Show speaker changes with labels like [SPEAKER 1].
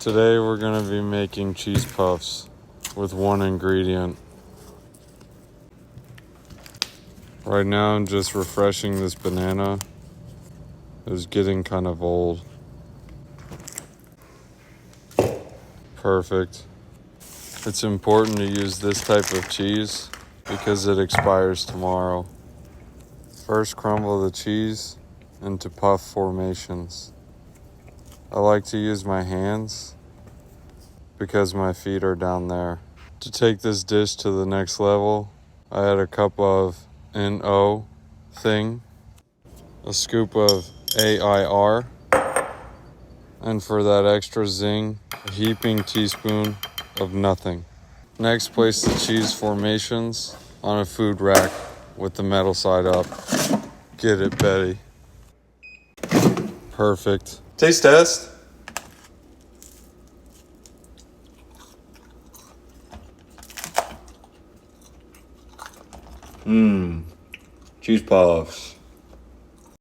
[SPEAKER 1] Today we're going to be making cheese puffs with one ingredient. Right now I'm just refreshing this banana. It was getting kind of old. Perfect. It's important to use this type of cheese because it expires tomorrow. First, crumble the cheese into puff formations. I like to use my hands because my feet are down there. To take this dish to the next level, I add a cup of NO thing, a scoop of AIR, and for that extra zing, a heaping teaspoon of nothing. Next, place the cheese formations on a food rack with the metal side up. Get it, Betty. Perfect. Taste test. Cheese puffs.